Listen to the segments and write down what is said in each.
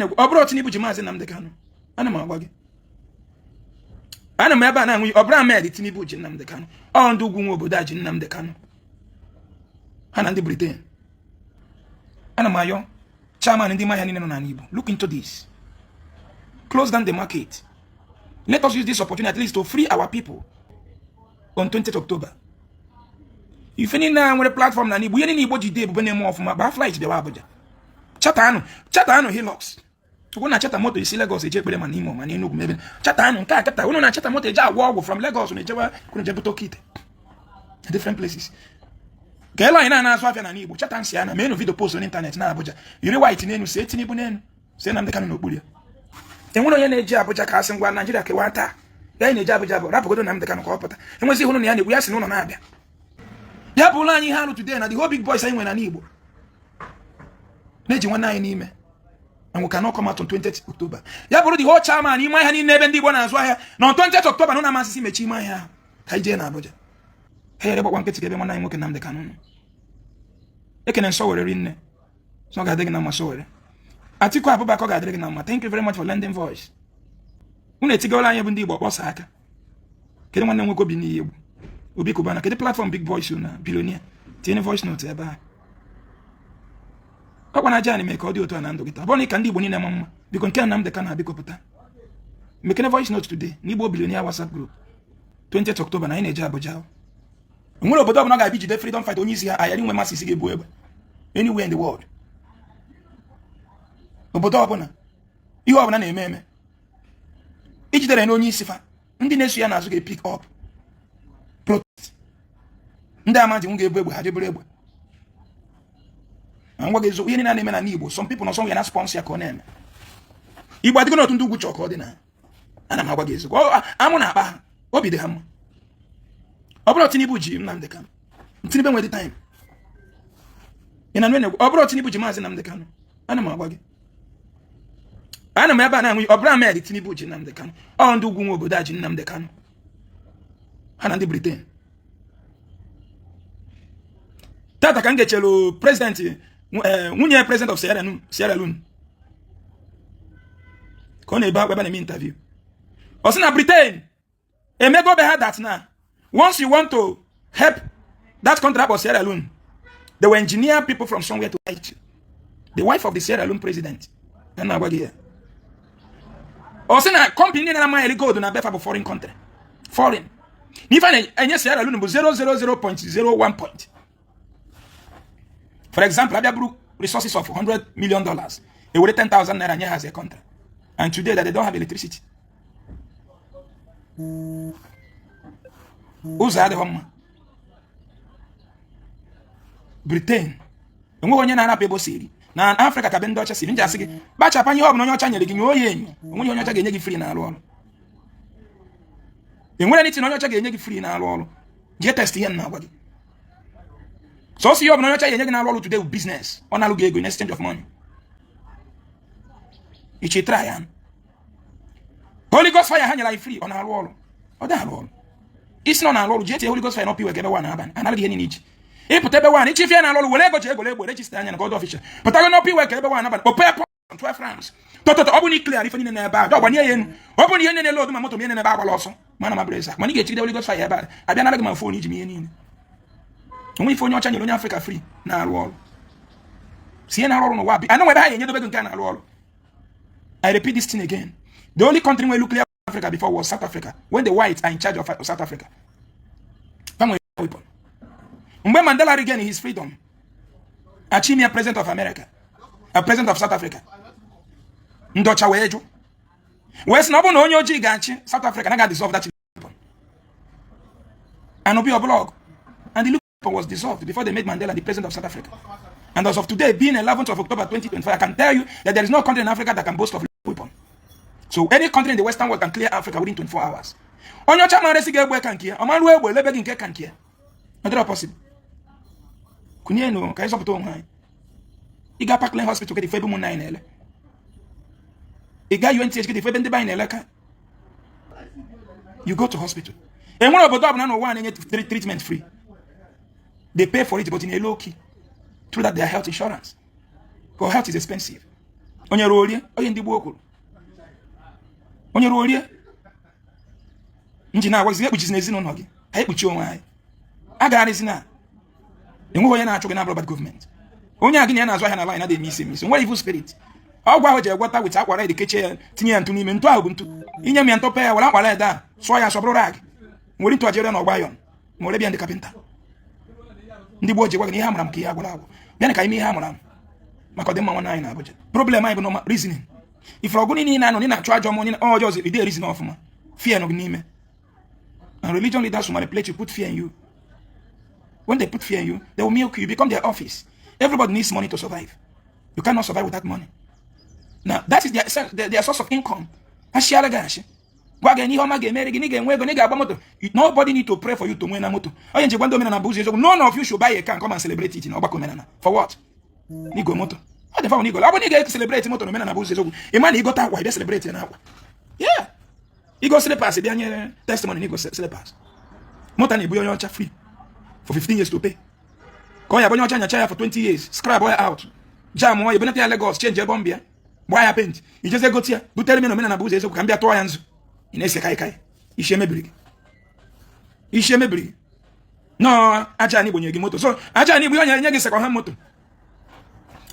Obro Tinubu ji Maazị Nnamdi Kanu. Ana m agwa gị. Ana m ebe a na-anwụ Obro Ahmed Tinubu ji Nnamdi Kanu. Ọ ndị ugwu nwe obodo a ji Nnamdi Kanu. Ha na ndị Britain. Ana m ayọ chairman ndị mahịa niile nọ n'ala Igbo. Look into this. Close down the market. Let us use this opportunity at least to free our people on 20th October. If any now with a platform na Igbo, any Igbo jide ebube na-eme ọfụma, ba flight bịawa Abuja. Chata anụ Hilux. Tupu na chata moto isi Lagos eje ekpere ma n'Imo ma n'Enugu mebe. Chata anụ nke a chata, unu na chata moto eje agwọ ọgwụ from Lagos na ejewa kwuru je buto kit. Different places. Ka elo anyị na-azụ afịa na Igbo, chata nsi ana, menu video post on internet na Abuja. Yiri white n'enu, see Tinubu n'enu, see Nnamdi Kanu n'okpuru ya. Enwere onye na-eji Abuja ka asị ngwa Nigeria kewa taa. Ya na-eji Abuja bụ rapụgodo Nnamdi Kanu ka ọ pụta. Enwezi hụrụ na ya na-egbu ya si n'ụlọ na-abịa. Ya bụrụ anyị ihe arụ today na the whole big boys anyị nwere na Igbo. Na-eji nwanne anyị n'ime. And we cannot come out on 20th October. Ya bụrụ the whole chairman ime ahịa niile ebe ndị Igbo na-azụ ahịa na on 20th October na amasị mechi ime ahịa ka ije na Abuja. Ha yere gbakwa nkịtị ka ebe nwanne anyị nwoke Nnamdi Kanu. Ekene nso were rinne. So ga-adị gị na mma so were. Atiku Abubakar ga-adị gị na mma. Thank you very much for lending voice. Unu etigola anyị bụ ndị Igbo kpọsa aka. Kedu nwanne nwoke obi n'iyi egwu? Obi Kubana, kedu platform big voice na billionaire? Tinye voice note ebe a. Ọkwa na aja anime ka ọ dị otu a na ndụ gị taa. Ọ bụ ka ndị Igbo niile ma mma. Biko nke Nnamdi Kanu abiko pụta. Mekene voice note today na Igbo billionaire WhatsApp group. 20th October na anyị na-eje Abuja. Nwere obodo ọbụla ga-abịa jide freedom fight onye isi ha ayari nwe masị isi ga-ebu egbe. Anywhere in the world. Obodo ọbụla ihe ọbụla na-eme eme. Ijidere na onye isi fa ndị na-eso ya n'azụ ga-pick up. Protest. Ndị amaji nwe ga-ebu egbe ha jebere egbe. Ngwa ga-ezo ihe niile na-eme na Igbo. Some people nọ somewhere na sponsor ya ka ọ na-eme. Igbo adịgo n'otu ndị ugwu chọọ ka ọ dị na. Ana m agwa gị eziokwu. Amụ na akpa ha. Obi dị ha mma. Ọ bụrụ Tinubu ji Nnamdi Kanu. Tinubu nwere time. Ị na nwe ọ bụrụ Tinubu ji Maazị Nnamdi Kanu. Ana m agwa gị. Ana m ebe a na-anwụ Obro Ahmed Tinubu ji Nnamdi Kanu. Ọ ndị ugwu nwe obodo a ji Nnamdi Kanu. Ha na ndị Britain. Tata ka m ga-echelu president nwunye president of Sierra Leone. Ka ọ na-ebe akwa ebe na-eme interview. Ọ sị na Britain emego be ha that na once you want to help that country of Sierra Leone, they will engineer people from somewhere to fight you. The wife of the Sierra Leone president. And now here. Also, na company na ma gold na befa foreign country. Foreign. If any Sierra Leone 0.01 point. For example, Abia resources of $100 million. They will 10,000 naira near as a country. And today that they don't have electricity. Who's the one? Britain. Enwe onye na arap ebo siri na Africa ka be ndị ọcha siri nja asị gị bacha panye ọ bụ onye ọcha nyere gị nye oyi enyo onwe onye ọcha ga-enye gị free na arụ ọrụ. Enwere niti na onye ọcha ga-enye gị free na arụ ọrụ. Je test ihe na agwa gị. So si ọ bụ onye ọcha ga-enye gị na arụ ọrụ today with business. Ọ na-alụ gị ego in exchange of money. Ichi try ya. Holy Ghost fire ha nyere anyị free ọ na-arụ ọrụ. Ọ da arụ ọrụ. Isi nọ na arụ ọrụ je tie Holy Ghost fire no piwe gebe wa na aban. Analụ gị ihe niile ichi. Put everyone, each if you are wele go ego register and God official. But I don't know people everyone about prepare 12 francs. Toto obuni clear if you in about do one year. Open the end load my motor in about also. Man my bracer. When you get to the Holy Ghost fire about I don't like my phone me in. Only phone your channel in Africa free. Now wall. See na roll no wabi. I know whether I need to begin wall. I repeat this thing again. The only country where nuclear Africa before was South Africa. When the whites are in charge of South Africa. Weapon. When Mandela regained his freedom, Achimia, president of America, a president of South Africa, Ndocha Wejo, West Nobo no Yoji Ganchi, South Africa, and I got dissolved that weapon. And Obi blog. And the weapon was dissolved before they made Mandela the president of South Africa. And as of today, being 11th of October 2025, I can tell you that there is no country in Africa that can boast of a weapon. So any country in the Western world can clear Africa within 24 hours. On your chairman, Resigay can care, a man will begging can care. Not possible. Kunye no, ka iso puto ngai. Iga Parkland Hospital ke di febe mo 9 ele. Iga UNTH ke di febe ndi ba ele ka. You go to hospital. And one obodo abuna no one any treatment free. They pay for it but in a low key. Through that their health insurance. Because health is expensive. onye ruo onye ndị Igbo kwuru onye ruo nji na-agwazi ekpuchizi n'ezinụlọ gị ka ekpuchi onwe anyị agagharịzi na enweghị onye na-achụ gị na bad gọọmenti onye a gị na ya na-azụ ahịa na line na-eme isi nwere evil spirit ọgwụ ahụ ji egwọta weta akwara ede kechie ya tinye ya ntụ n'ime ntụ ahụ bụ ntụ inye m ya ntọpe ya were akwara ede a sụọ ya sọbụrụ rag nwere ntụ ajere na ọgba ayọn ma were bịa ndị kapịnta ndị Gboo ji gwa gị na ihe amara m ka ihe agwụrụ agwụ bịa ka ime ihe amara m maka ọdịmma nwanne anyị na Abuja problem anyị bụ normal reasoning ifere ọgụ niile na-anọ na-achụ ajọ onye ọjọọ ọzọ ide reason ọfụma fear nọ gị n'ime and religion leaders will manipulate you, put fear in you. When they put fear in you, they will milk you, you become their office. Everybody needs money to survive. You cannot survive without money. Now, that is their source of income. Nobody need to pray for you to win a moto. None of you should buy a car and come and celebrate it in Obako. For what? Nigo moto. What the fuck Nigo? I want to celebrate moto. A man, he got out, why they celebrate an hour. Yeah. He go slippers, he testimony, he go slippers. Moto ni buyo yoncha free for 15 years to pay. Ko ya bonyo chanya for 20 years. Scrap boy out. Jam mo, you been at Lagos, change your bombia. Boy happened. You just go here. Do tell me no na buze so can be atoa yanzu. Inese kai. Ishe mebiri. No, aja ni bonyo gi moto. So, aja ni buyo nya gi second hand moto.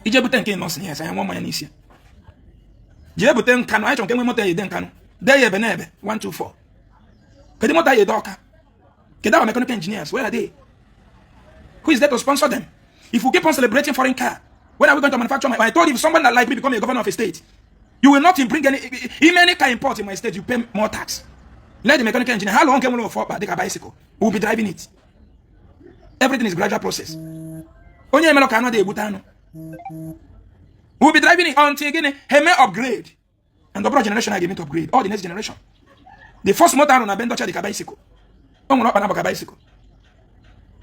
Ije buten ke no sin yes, I want my nisia. Je buten kanu, I chonke moto ye den kanu. There you be 124. Kedi moto ye doka. Kedama mechanical engineers, where are they? Who is there to sponsor them? If we keep on celebrating foreign car, when are we going to manufacture my? I told you, if someone that like me become a governor of a state, you will not bring any car import in my state, you pay more tax. Let the mechanical engineer, how long can we afford a bicycle? We will be driving it. Everything is gradual process. Onye melo kano de butano. We will be driving it until again, he may upgrade. And the broad generation are going to upgrade. All the next generation. The first motor on a bend touch the bicycle. On up and bicycle.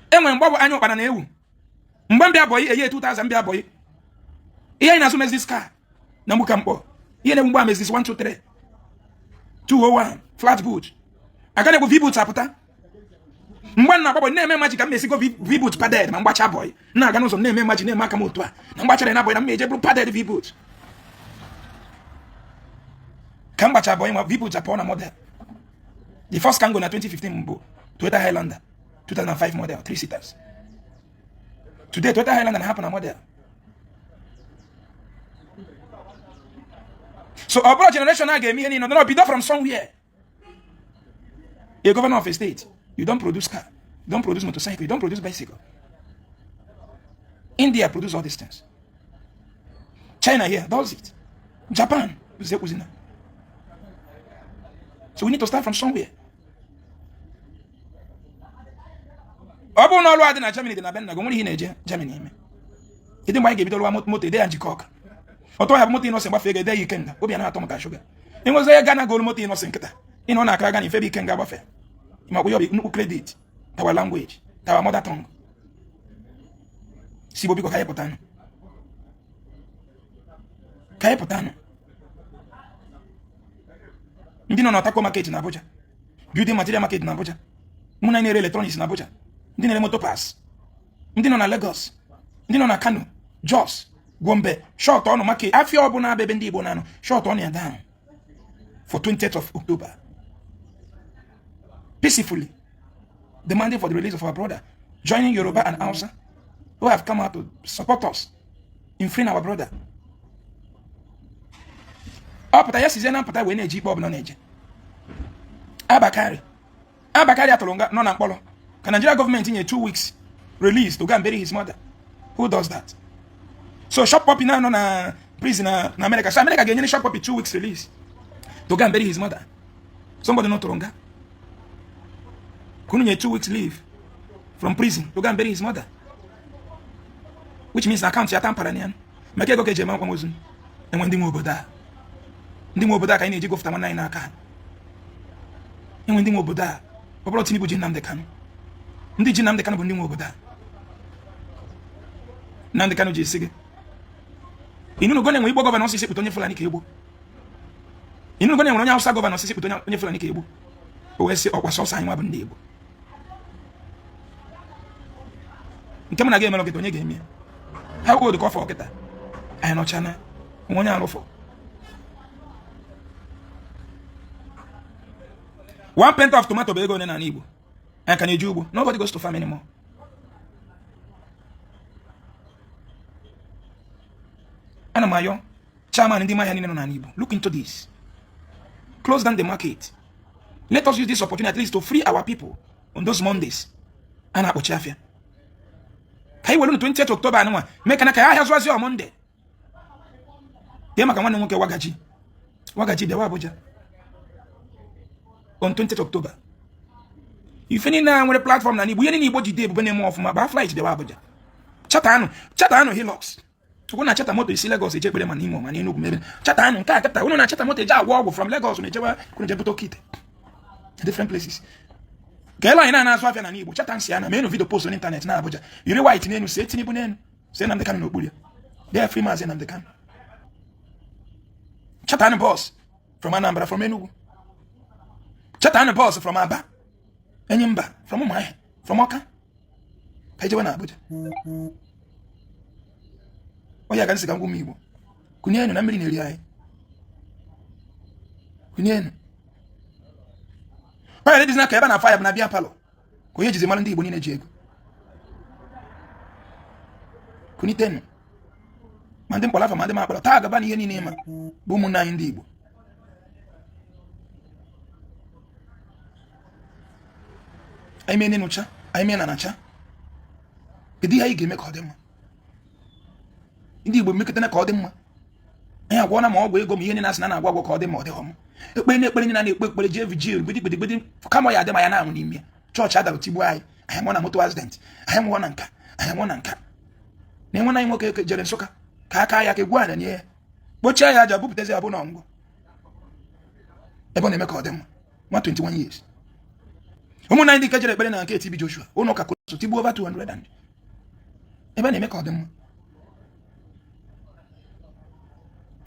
And when Bob annual banana, Mbambia boy, a year 2000 bia boy. Here in assumes this car. Namukampo. Here in Mbam is this 123. 201. Flat boot. I can't go V-boots apota. Mbana Bobo name magic and Mexico V-boots padded, Mambacha boy. Nagano some name magic name Makamutua. Nambacha and Aboy and major blue padded V-boots. Kambacha boy, V-boots upon a model. The first Kango na 2015 Mbo. Toyota Highlander. 2005 model, 3-seaters. Today, Toyota Highlander happen a model. So our broad generation now gave me any no be done from somewhere. A governor of a state, you don't produce car, you don't produce motorcycle, you don't produce bicycle. India produce all these things. China here does it. Japan is the cuisine. So we need to start from somewhere. Obu no lwa dị na Germany dị na Benna go nwere ihe na-eje Germany eme. Ịdị mgbe anyị ga-ebido lwa moto ide ya njikọ ọka. Ọtọ ya bụ moto ịnọsị gbafe ego ede ya ikenga. Obi ya na-atọ maka sugar. Ịnwezi ya Ghana gold moto ịnọsị nkịta. Ịnọ na aka Ghana ife bụ ikenga gbafe. Ma kwụ ya bụ nnukwu credit, our language, our mother tongue. Si bobi ko ka yepụtanụ. Ka yepụtanụ. Ndị nọ na Tako market na Abuja. Building material market na Abuja. Mụ na na-ere electronics na Abuja. Ndị na-ere motor pass. Ndị nọ na Lagos. Ndị nọ na Kano, Jos, Gombe, short ọnụ market. Afia ọbụla abebe ndị Igbo na-anọ. Short ọnụ ya down for 20th of October. Peacefully demanding for the release of our brother, joining Yoruba and Hausa who have come out to support us in freeing our brother. Pata yes is an pata when a Jeep Bob non age. Abakari Atolonga non Apollo. Can Nigeria government in 2 weeks release to go and bury his mother? Who does that? So shop puppy now on a prisoner in America. So America getting shop puppy 2 weeks release to go and bury his mother. Somebody not Tolonga. Couldn't 2 weeks leave from prison to go and bury his mother. Which means I can't see a tamparanian. Make go get Jema Wamuzun. And when the Moboda. Ndị Moboda ka anyị na-eji gofta nwanne anyị n'aka. Enwe ndị Moboda, ọbụrụ Tinubu ji Nnamdi Kanu. Ndị ji Nnamdi Kanu bụ ndị Moboda. Nnamdi Kanu ji esi gị. Inu go na-enwe Igbo gọvanọ osisi pụta onye Fulani ka egbo. Inu go na-enwe onye Hausa gọvanọ osisi pụta onye Fulani ka egbo. O wee sị ọkwa sọsọ anyị nwa bụ ndị Igbo. Nke m na ga-emere gị onye ga-eme. Ha old ka ọfọ ọkịta. Anyị nọchana. One year for 1 pint of tomato be go in an Igbo. And can you do? Nobody goes to farm anymore. Anamayo, chairman in the Maya Igbo. Look into this. Close down the market. Let us use this opportunity at least to free our people on those Mondays. Ana Ochafia. Kai welu 20th October anwa. Make na kai ahia on Monday. Tema ka nwanne nwoke wagaji. Wagaji bịawa Abuja. On 20th October. If any na nwere platform na Igbo, yeni Igbo jide ebube na-eme ọfụma, ba flight bịawa Abuja. Chata anu Hilux. Tuko na chata moto isi Lagos eje kwere ma n'Imo ma n'Enugu mebe. Chata anu nke akata, unu na chata moto eje agwọ ọgwụ from Lagos na ejewa kwere buto kit. Different places. Kela ina na asụ afia na Igbo, chata nsi ana, menu video post on internet na Abuja. Yiri white n'enu, se Tinubu n'enu. Se Nnamdi Kanu n'okpuru ya. They are free man Nnamdi Kanu. Chata anu boss from Anambra, from Enugu. Chata anu boss from Aba. Enyimba, from Umuahia, from Oka. Kajewa na Abuja. Oya kan sika ngumi Igbo. Kunienu na mmiri na-eri anyị. Kunienu. Oya ladies na ka ebe na fire na bia palo. Ko ye jize mara ndị Igbo niile ji ego. Kunitenu. Ma ndị mkpọlafa ma ndị makpọla taa gaba na ihe niile ma bụ ụmụnne anyị ndị Igbo. Anyị mee n'ụcha, anyị mee na nacha. Kedu ihe anyị ga-eme ka ọ dị mma? Ndị Igbo mekọtana ka ọ dị mma. Anyị agwọ na ma ọgwụ ego ma ihe niile asị na na-agwa ka ọ dị ma ọ dị ọma. Ekpere na ekpere niile na-ekpe ekpere je vigil gbedi kama ya dị ma ya na-anwụ n'ime. Chọọchị adara tigbu anyị. Anyị nwụọ na moto accident. Anyị nwụọ na nka. Anyị nwụọ na nka. Na enwe na anyị nwoke jere Nsụka ka aka ya ka egwu anya nye ya. Kpochie ya aja bupụtazi abụ na ọngwụ. Ebe ọ na-eme ka ọ dị mma. Nwa 21 years. Ụmụnna anyị ndị nke jere ekpere na nke TB Joshua. Ụnụ ka koso tigbu over 200 and. Ebe na-eme ka ọ dị mma.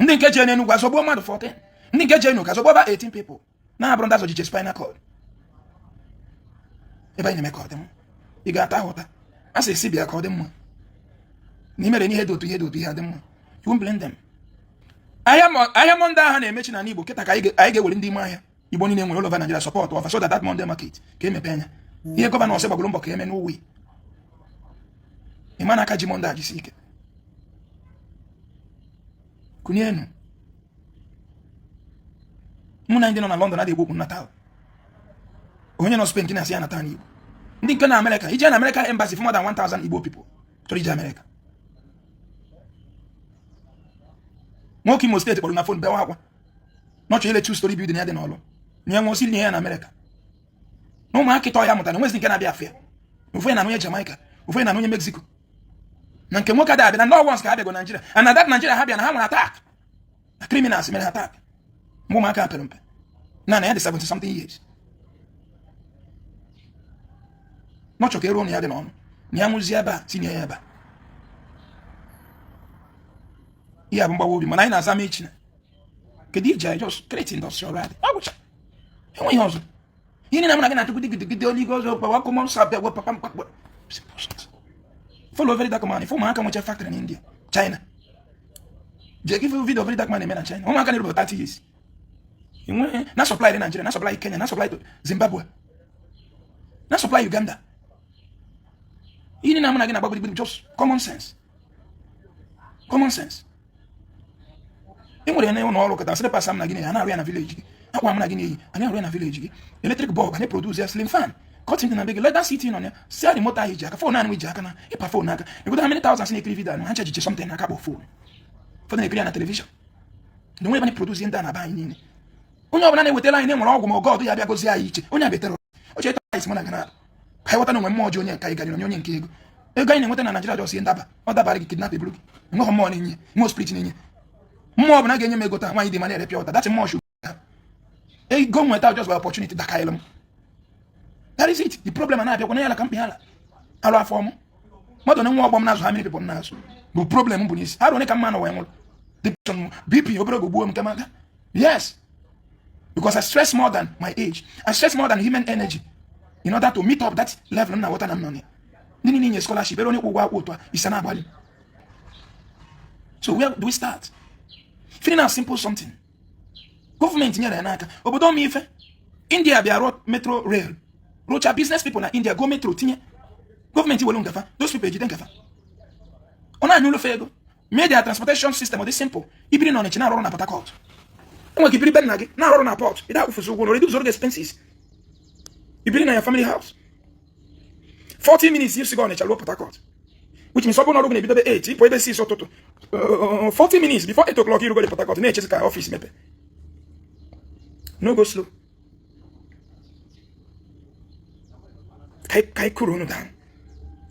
Ndị nke jere n'Enugu azọgbuo mmadụ 14. Ndị nke jere n'Enugu azọgbuo over 18 people. Na-abụrụ ndị azọjiche spinal cord. Ebe anyị na-eme ka ọ dị mma. Ị ga-ata ahụta. A sị esi bịa ka ọ dị mma. Na imere n'ihe dị otu ihe dị mma. You won't blame them. Ahịa Monday ahụ na-emechi na Igbo kịta ka anyị ga-ewere ndị ime ahịa Igbo niile nwere all over Nigeria support offer so that Monday market ka emepe anya. Ihe gọvanọ ọsọ gbagoro mbọ ka eme n'uwe. Ịma na aka ji Monday ajisi ike. Kunienu. Mụ na ndị nọ na London adịghị okwu nnata. Onye nọ Spain kina asị ya nata n'Igbo. Ndị nke na America, ije na America embassy for more than 1,000 Igbo people. Chọrọ ije America. Nwoke Imo State kpọrọ na phone bewa akwa. N'ọchọ ile two story building ya dị n'ọlụ. Nye nwe osi nye ya na America. Na ụmụ akịtọ ya mụtara nwezi nke na-abịa afịa. Ofe na onye Jamaica, ofe na onye Mexico. Na nke nwoke da abịa na no ones ka abịa go Nigeria. And na that Nigeria ha bịa na ha nwere attack. Na criminals mere attack. Mụ maka apere mpe. Na ya dị 70 something years. N'ọchọ ka eru ya dị n'ọnụ. Na ya nwụzi ebe a tinye ya ebe a. Ihe bụ mgbawa obi mana anyị na-aza mechi na kedu ije just create industrial rally agwụcha enwe ihe ọzọ ihe niile na gị na-atụgide gidigide oligo ọzọ gbawa common sap gwa papa mkpakpọ follow very dark man ifo ụmụaka nwecha factory in India China je give you video very dark man eme na China ụmụaka na-erube 30 years enwe na supply Nigeria na supply Kenya na supply Zimbabwe na supply Uganda ihe niile na gị na-agba gburugburu just common sense enwere na ụlọ ọrụ kata sịrị pasam na gị na arụ ya na village gị akwa m na gị na-eyi anyị arụ ya na village gị electric bulb anyị produce ya slim fan cutting na big let that city on ya si adị moto ahụ iji aka phone anyị ji aka na ịpa phone aka egodo how many thousands na-ekiri video ha chajiche something na aka kpọ phone ụfọdụ na-ekiri ya na television na onwe ebe anyị produce ndị a na-aba anyị niile onye ọbụla na-ewetara anyị na-enwere ọgwụ ma ọgọdụ ya bịa gozi anyị iche onye abịatara oche eto anyị mana gana ka anyị ghọta na onwe mmụọ ọjọọ onye nke anyị garịrị onye nke ego anyị na-enweta na Nigeria jọsie ndaba ọ dabara gị kidnap eburu gị enweghị mmụọ na-enye mmụọ spirit na-enye mmụọ ọbụla ga-enye m ego taa nwaanyị dị ma na-erepịa ụta that's mmụọ shu ego nweta just by opportunity dakaịlụ m that is it the problem na-abịakwa na ya ka mkpi ala alụ afọ ọmụ mmadụ na nwa ọgbọ m na-azụ ha mmiri pipụ na-azụ bụ problem bụ n'isi arụ onye ka mma na wee nwụrụ depression BP obere oge gbuo m nke maga yes because I stress more than my age I stress more than human energy in order to meet up that level m na wọta na m nọ ya ndị niile nye scholarship ere onye kwụ ụgwọ akwụ ụtụ a isi na-agbalị so where do we start Feeling a simple something. Government nyere ya n'aka. Obodo m ife. India bịa rụọ metro rail. Rocha business people na India go metro tinye. Government welu ngafa. Those people ejide ngafa. Ona anyulu fego. Media transportation system this simple. Ibiri na Onitsha na arụ na Port Harcourt. Enwe ibiri ben na gị na arụ na port. Ida ufusu ụgwọ reduce all the expenses. Ibiri na your family house. 40 minutes you go Onitsha Port Harcourt. Which means someone not going to be 8. People even see so to 40 minutes before 8 o'clock you go to Port Harcourt. Na check office mepe. No go slow. Kai kuro no down.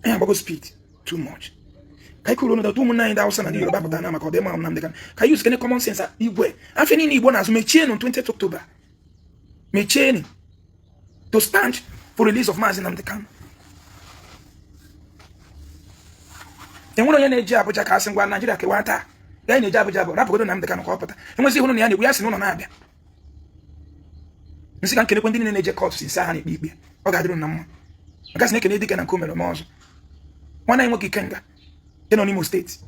I am go speed too much. Kai kuro no down 2,900 and Yoruba pata na maka dem am Nnamdi Kanu. Kai use any common sense igwe. Afeni ni igbo na so mechie on 20th October. Mechie to stand for release of Mathias Nnamdi Kanu. Enwere onye na-eji Abuja ka asị ngwa Nigeria ke wata. Ya na-eji Abuja bụ rapụgodo Nnamdi Kanu ka ọ pụta. Enwezi hụrụ na ya na-egwu ya sị n'ụlọ na-abịa. Nsi ka nkene ndị na-eje court si ha na-ekpe ikpe. Ọ ga-adịrị na mma. Maka sị na ekene dike na nke omere ọzọ. Nwana enwe Ikenga. Dị n'Imo State.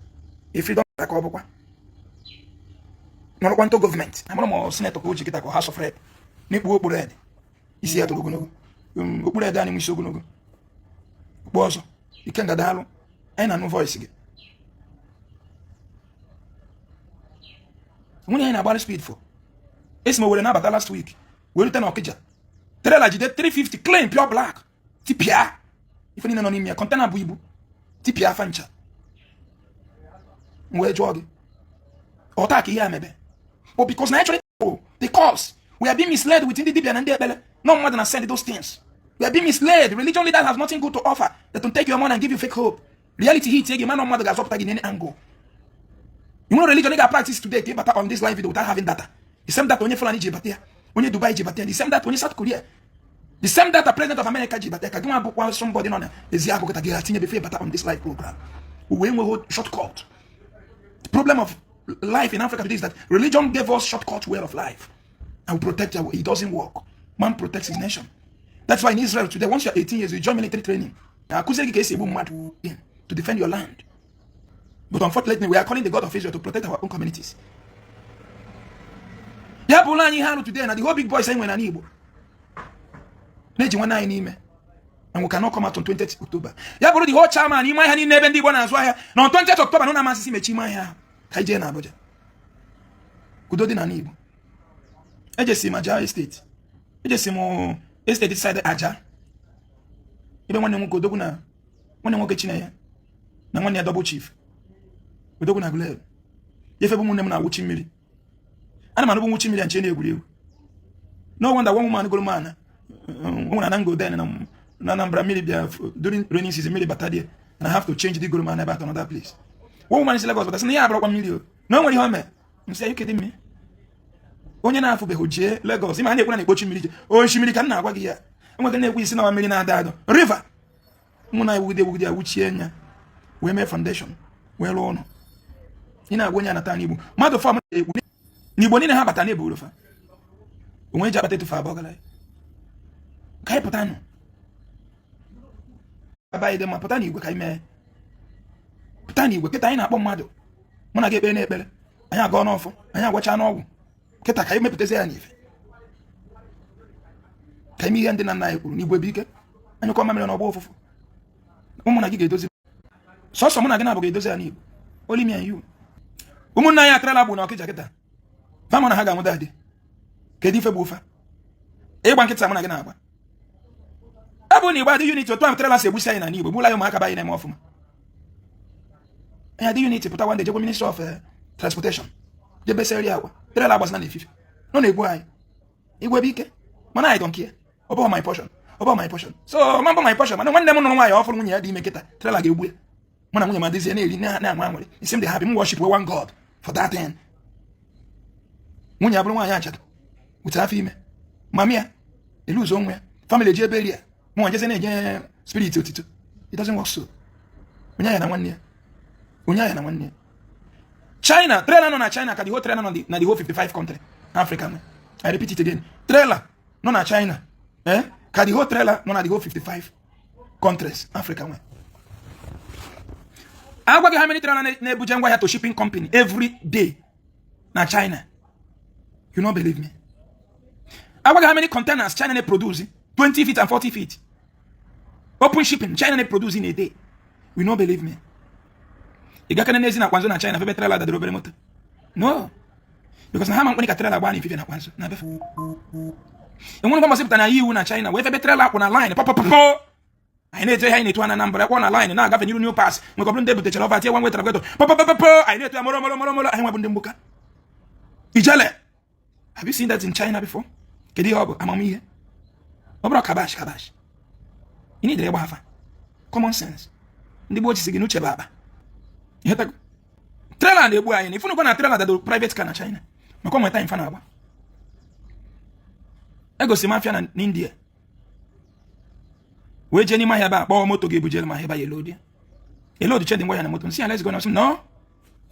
E freedom ka ọ bụkwa. N'ọrụkwa nto gọọmenti. Amụrụ m senator ka o ji kịta ka House of Rep. N'ikpu okpuru ede. Isi ya toro ogologo. Okpuru ede anyị isi ogologo. Okpu ọzọ. Ikenga daalụ. Anyị na-anụ voice gị. Nwunye anyị na-agbara speed for. Esi m were na-abata last week. Were rute n'Ọkịja. Trailer jide 350 clean pure black. Tipia. Ife niile nọ n'ime ya. Container bụ ibu. Tipia afa ncha. Wee jụọ gị. Ọta ka ihe a mebe. But because naturally, because we are being misled within the dibia and the ebele. No more than I said those things. We are being misled. Religion leaders have nothing good to offer. That will take your money and give you fake hope. Reality hit you, man, no matter in any angle. You know, religion they practice today, they on this live video without having data. The same data when you Fulani Jibatia, when you Dubai Jibatia, the same data when you South Korea, the same data President of America Jibatia. Can you book somebody on Ezeaku that get a before better on this live program? When we hold shortcut. The problem of life in Africa today is that religion gave us shortcut way of life. And we protect our way. It doesn't work. Man protects his nation. That's why in Israel today, once you're 18 years, you join military training. To defend your land. But unfortunately, we are calling the God of Israel to protect our own communities. Ya bụla anyị ha today na the whole big boys saying when an Igbo. Neji nwana anyị n'ime. And we cannot come out on 20th October. Ya bụrụ the whole chairman ime ha niile ebe ndị Igbo na-azụ ahịa. Na on 20th October no na amasị mechi ime ahịa. Ka ije na Abuja. Kudo dị na Igbo. Ejesi m Aja Estate. Ejesi m Estate side Aja. Ebe nwanne m Odogwu na nwanne nwoke Chineye. Na nwanne ya double chief. Odogwu na Agụleri. Yefe bụ ụmụnne m na-awụchi mmiri. Ana m anụbụ nwụchi mmiri anche na-egwuregwu. No wonder one woman golo man. When I go there na Anambra mmiri bịa during rainy season mmiri bata there and I have to change the golo man about another place. One woman is Lagos but I say ya abụrụkwa mmiri o. No nwere ihe o mee. M sị you kidding me? Onye na-afụbeghị jee Lagos ịma na-ekwu na ekpochi mmiri je. O nshimiri ka m na-agwa gị ya. Enwere na-ekwu isi na mmiri na-ada adọ. River. Mụ na ewugide awuchie anya. We mee foundation. We rụọ ọnụ. Ị na-agwa onye anata n'Igbo. Mmadụ fọm na-ekwu. N'Igbo niile ha bata n'ebe orofa. Onwe ji abata etufa abọgala. Ka anyị pụta nụ. Abaghị dị mma pụta n'Igwe ka anyị mee. Pụta n'Igwe kịta anyị na-akpọ mmadụ. Mụ na gị ekpere n'ekpere. Anyị agọọ n'ọfọ. Anyị agwachaa n'ọgwụ. Kịta ka anyị mepụtazi ya n'ife. Ka anyị ihe ndị na nna anyị kwuru n'Igwe bụ ike. Anyị kọọ mamịrị n'ọgbọ ụfụfụ. Ụmụ na gị ga-edozi. Sọsọ mụ na gị na-abụ ga-edozi ya n'Igbo. Only me and you. Ụmụnna anyị atrala bụ na Ọkịja kịta. Fama na ha ga-anwụ dadị. Kedu ife bụ ụfa? Ịgba nkịta mụ na gị na-agba. Ebe na Igbo adị unit otu ahụ trela si egbusi anyị na n'Igbo. Gbula ya ụmụaka ba anyị na-eme ọfụma. Anyị adị unit pụta one day jegwe Ministry of Transportation. Jebe seri agwa. Trela agbasana n'efife. Nọ na-egbu anyị. Igwe bụ ike. Mana I don't care. Ọ bụ my portion. Ọ bụ my portion. So ma bụ my portion. Mana nwanne m nụrụ nwaanyị ọfụrụ nwunye ya dị ime kịta. Trela ga-egbu ya. Mana nwunye ma dịzie na-eri na-anwa anwere. It seems they have him worship one God for that end. Nwunye abụrụ nwaanyị achado. Wute afọ ime. Mami ya. Elu ụzọ onwe ya. Family ji ebe eri ya. Mụ nwa jeze na-eje spirit otito. It doesn't work so. Onye ya na nwanne ya. Onye ya na nwanne ya. China, trailer nọ na China ka the whole trailer nọ na the whole 55 country Africa. I repeat it again. Trailer nọ na China. Ka the whole trailer nọ na the whole 55 countries Africa. How many trailer na-ebuje ngwa ya to shipping company every day? na China. You don't believe me? I wonder how many containers China they produce 20 feet and 40 feet. Open shipping, China they produce in a day. You don't believe me? You got Canadians in Akwanzo na China for better that robbery motor. No. Because na hama nkweni trailer bani fifi na Akwanzo na befu. And one of them na you na China, we better la on a line. Pop. I need to hear it one number on a line and now got a new pass. We go bring them to over here one way to go. Pop. I need to moro. I want them buka. Ijale. Have you seen that in China before? Kedi hobo amami here. Obro kabash. You need to have common sense. Ndi bochi siginu che baba. Yeta trailer and ebu ayin. If you go na trailer that do private car na China. Makwa mweta infana aba. Ego si mafia na India. We jeni mahia ba moto ge bujel mahia ba yelo dia. Yelo di chedi moya na moto. See, let's go now. No.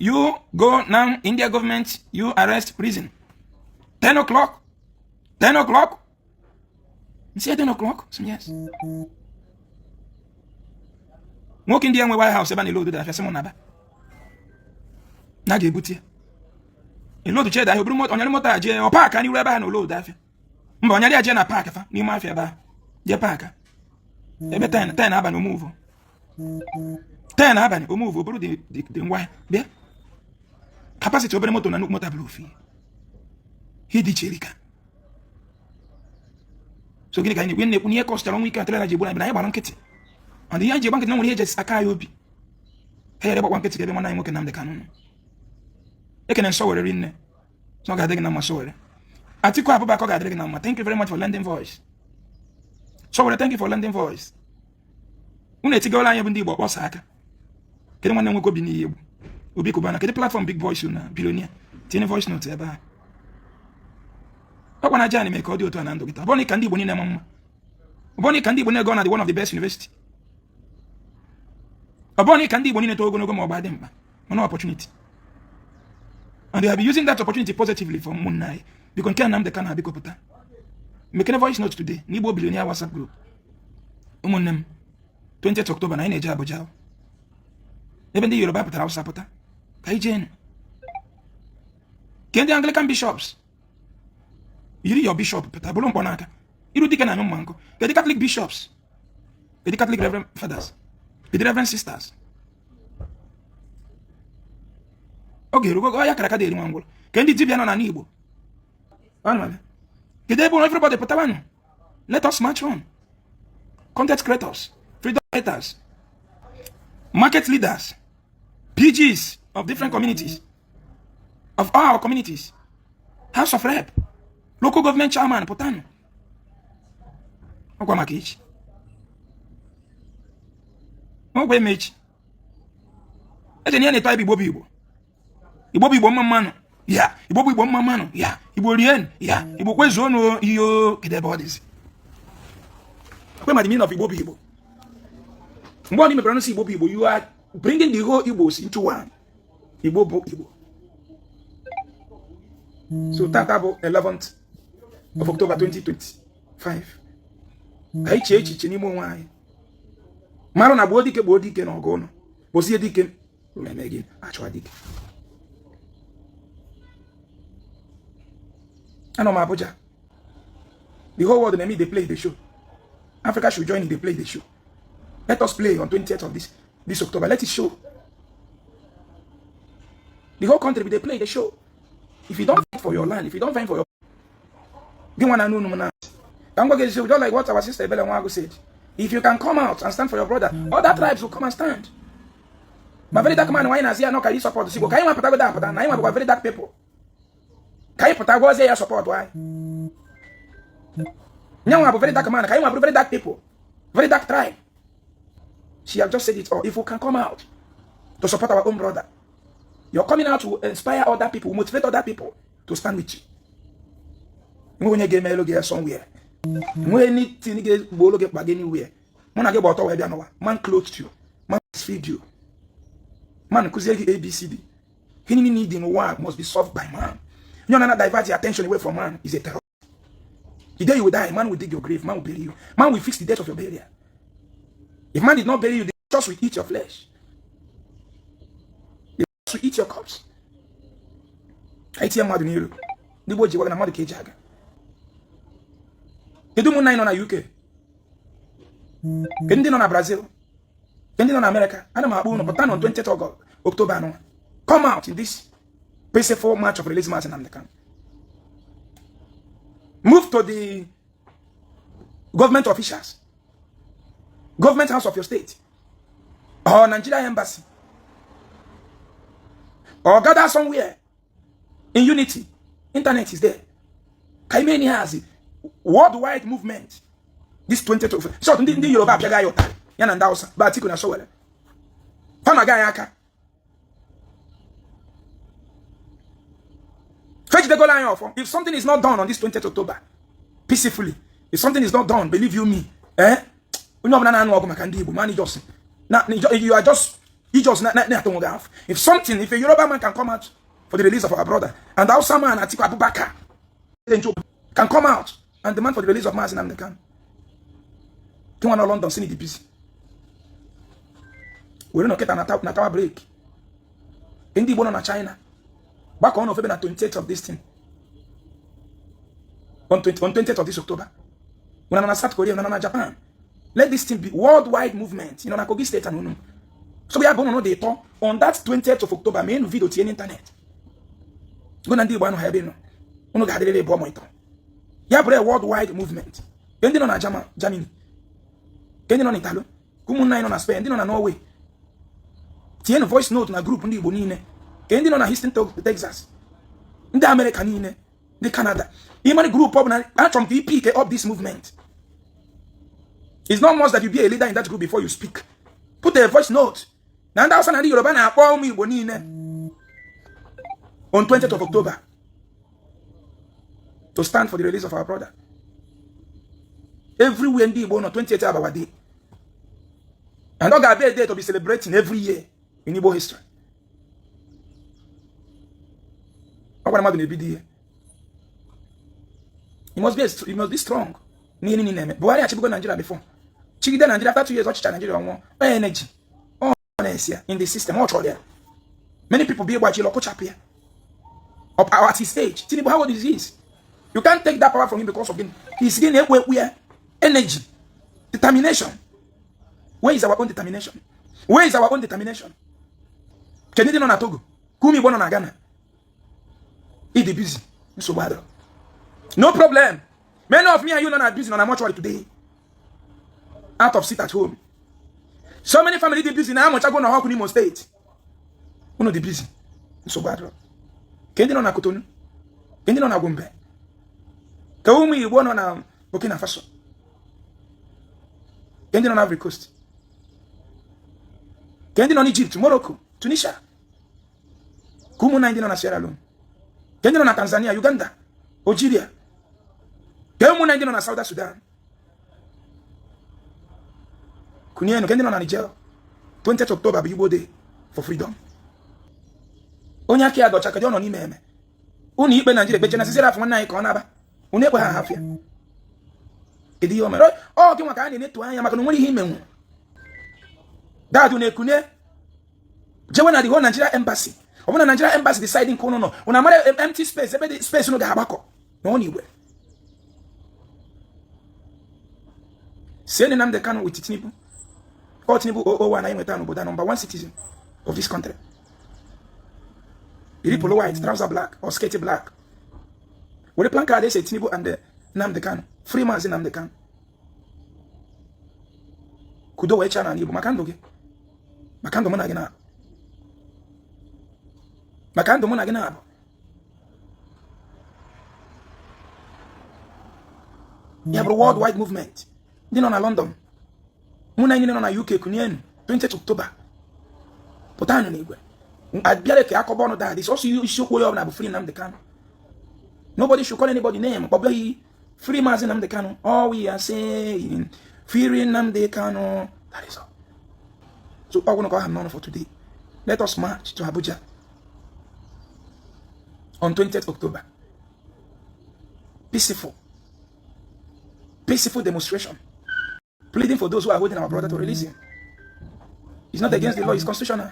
You go now, India government, you arrest prison. 10 o'clock. 10 o'clock. You see 10 o'clock? Yes. Walk in the White House, even load that someone naba. Nage buti. A load chair that you bring on your motor, or park, and you ever no load that. Mbanya dia na park fa, ni mafia ba. Je park. Ebe 10 aba no move. 10 aba no move, bro the why. Be. Capacity obere motor na no motor blue fi. He di cherika. So gini kani when ne cost along weekend tell na je bula na ya balon kete. And the yaje bank no woni just aka yobi. Hey re ba wan kete ke be mo na imo ke Nnamdi Kanu. E ke na so were rinne. So ga de na ma so were. Atiku Abubakar ga de na ma. Thank you very much for lending voice. So were thank you for lending voice. Una ti gola anya bu ndi Igbo kposa aka. Kede nwanne nwe ko bi ni Igbo. Obi ko bana kede platform big voice na billionaire. Tini voice note eba. Kwa na jani me ka audio to na ndo kita. Boni kandi Igbo ni na mama. Boni kandi Igbo na go na the one of the best university. Boni kandi Igbo ni to ogonogo ma oba de mba. No opportunity. And they have been using that opportunity positively for Munai. Because Nnamdi Kanu be kopota. Make a voice note today. Igbo billionaire WhatsApp group. Umunem 20th October na ina jabo jao. Even the Yoruba pata Hausa pata. Kai jen. Kendi Anglican bishops. Yiri your bishop pata bolon ponaka. Iru dike na manko. Kedi Catholic bishops. Kedi Catholic reverend fathers. Kedi reverend sisters. Okay, rugo ya karaka de mangolo. Kendi dibia no na Igbo. Anu. Kedi ebo everybody pata wanu. Let us march on. Content creators, freedom fighters, market leaders, PGs of different communities, of all our communities, House of Rep, local government chairman, potano. Okwa makichi. Okwe mechi. Ete niye neto Igbo. Igbo mamano. Yeah, Igbo mamano. Yeah, Igbo rien. Yeah, Igbo kwezo no iyo kide bodies. When the meaning of Igbo. When you pronounce Igbo, you are bringing the whole Igbos into one. Igbo. So that about 11th of October 2025. I change ni mo why. Maro na bodi ke no go no. Bosi dike again actual dike. Ano ma Abuja. The whole world they play the show. Africa should join in the play the show. Let us play on 20th of this October. Let it show. The whole country they play the show. If you don't fight for your land, if you don't fight for your just like what our sister Bella Mwago said. If you can come out and stand for your brother, other tribes will come and stand. But very dark man, why not see no can support the Can you put that? But now I'm very dark people. Can you put that support? Why? Now I'm a very dark man. Can you have very dark people? Very dark tribe. She has just said it all. If we can come out to support our own brother, you're coming out to inspire other people, motivate other people to stand with you. When you get me somewhere, when you get bolo get bag anywhere, when I get bought away, man clothed you, man feed you, man because ABCD. Any need in one must be solved by man. You know, not divert your attention away from man is a terror. The day you will die, man will dig your grave, man will bury you. Man will fix the death of your burial. If man did not bury you, the just will eat your flesh. The just will eat your corpse. Haiti mmadụ n'iru. Ndị Igbo ji gwa na mmadụ ka eji aga. Kedu ụmụnna anyị nọ na UK? Kedu ndị nọ na Brazil? Kedu ndị nọ na America? Ana m akpọ unu pụta on 20th October anọ. Come out in this peaceful march of release mass in Nnamdi Kanu. Move to the government officials, government house of your state, or Nigeria embassy, or gather somewhere in unity. Internet is there. Kaimeni has it. Worldwide movement. This 20th of so the Yoruba Piaga Yota, Yan and Dausa, Batiku na Sowele. Famagayaka. Fetch the goal line off. If something is not done on this 20th October, peacefully, if something is not done, believe you me, you know, man, you are just, if something, if a Yoruba man can come out for the release of our brother, and Hausa man, Atiku Abubakar, can come out and demand for the release of Mazi Nnamdi Kanu. Don't want London, see the busy. We're not getting a tower break. In the one on China. Back on November 28th of this thing. On 20th of this October. When I'm in South Korea, when I'm in Japan. Let this thing be worldwide movement. You know, Kogi State and Unu. So we are going to know the talk on that 20th of October. Main video to the internet. Go and do one have been. Uno got a bomb. You have a worldwide movement. Pending on a Germany. Pending on Italy. Kumunai on a Spain. Pending on a Norway. Tien voice note na group ndi Bonine. Kendi on a Houston, Texas. In the American, the Canada. Even group up and from VP up this movement. It's not much that you be a leader in that group before you speak. Put a voice note. Now that's an idea on 20th of October to stand for the release of our brother. Every Wendy born on 28th of our day. And not got a day to be celebrating every year in Igbo history. You must be strong. Buhari actually go to Nigeria before. Chigide Nigeria after 2 years, watch Nigeria on energy. Oh, in the system, all there. Many people be able to look up here. Up at his age. Tinubu, how old is he? You can't take that power from him because of him. He's getting where energy, determination. Where is our own determination? Where is our own determination? Canadian on Togo, Kumi born on Ghana. He be busy. So bad. No problem. Many of me and you are busy on a mortuary today. Out of seat at home. So many families are busy now. How much I go to Hakunimo State? Uno de busy. So bad. Kendi on a Cotonou. Kendi on a Gombe. Kaumi won on a Burkina Faso. Kendi on Ivory Coast. Kendi on Egypt, Morocco, Tunisia. Kumu 19 on a Sierra Leone. Kendi on a Tanzania, Uganda, Algeria. Kendi on a South Sudan. Kunieno, kendi on a Niger. 20th October, Igbo Day for freedom. Onyaki adocha ka jono ni meme. Uni ikpe Nigeria beche na sisera fun na iko na ba. Uni ekwe ha hafia. Edi yo mere. O ki nwaka ani netu anya maka no nwere ihe imenwu. Dadu na ekune. Jewe na the whole Nigeria embassy. Obuna Nigeria embassy deciding ko no. Una mare empty space, ebe the space no ga abako. No ni we. Send Nnamdi Kanu with Tinubu. Call Tinubu 001 na imeta no boda number 1 citizen of this country. You polo white, trouser black, or skate black. With the plan card, they say Tinubu and Nnamdi Kanu. Free man in Nnamdi Kanu. Kudo we chana ni bu makando ge. Makando mona gina. Makando mona gina. You have a worldwide movement. Din on London. Muna ni on UK kunyen 20th October. Potano ni gwe. This also you should go up free Nnamdi Kanu. Nobody should call anybody name. But free Mazi Nnamdi Kanu. All we are saying, free Nnamdi Kanu. That is all. So I want to call him none for today. Let us march to Abuja on 20th October. Peaceful demonstration. Pleading for those who are holding our brother to release him. It's not against the law, it's constitutional.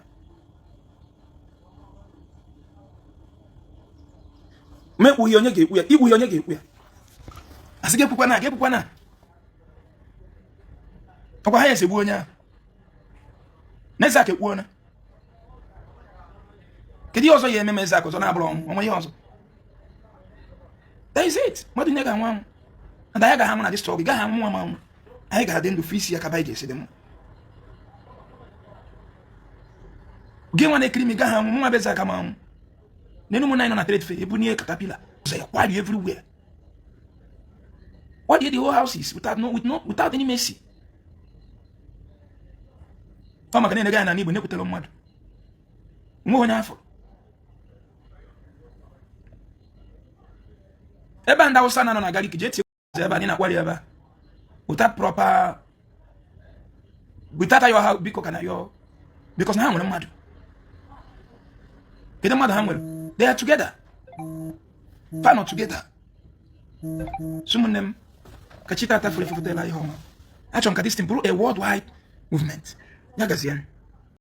mekpu ihe onye ga-ekwu ya ikwu ihe onye ga-ekwu ya asị ga-ekwukwa na ọkwa ha esegbu onye ahụ Ezeaku ekwuo na kedu ihe ọzọ ya eme Ezeaku ọzọ na-abụrụ ọnwụ onwe ihe ọzọ that is it mmadụ nye ga-anwụ anwụ and anyị ga-anwụ na this struggle gaghị anwụ nwa anwụ anyị ga-adị ndụ fisi ya kaba anyị ga-esi dị mma gị nwa na-ekiri m gaghị anwụ nwa bụ Ezeaku ma anwụ n'enu ụmụ nọ na trade fair ebu n'ihe katapila ọzọ ya kwari everywhere what did the whole houses without any mercy ọ maka na-enega na n'Igbo na-ekwutere mmadụ nwe onye afọ ebe ndị Hausa na-anọ na Gariki jee tie ebe anyị na-akwari ebe without proper without your house biko kana yo because na ha nwere mmadụ kedu mmadụ ha nwere they are together fan together sumunem kachita ta fure fufutela ihe ọma achọ nka this thing bụrụ a worldwide movement ya gazian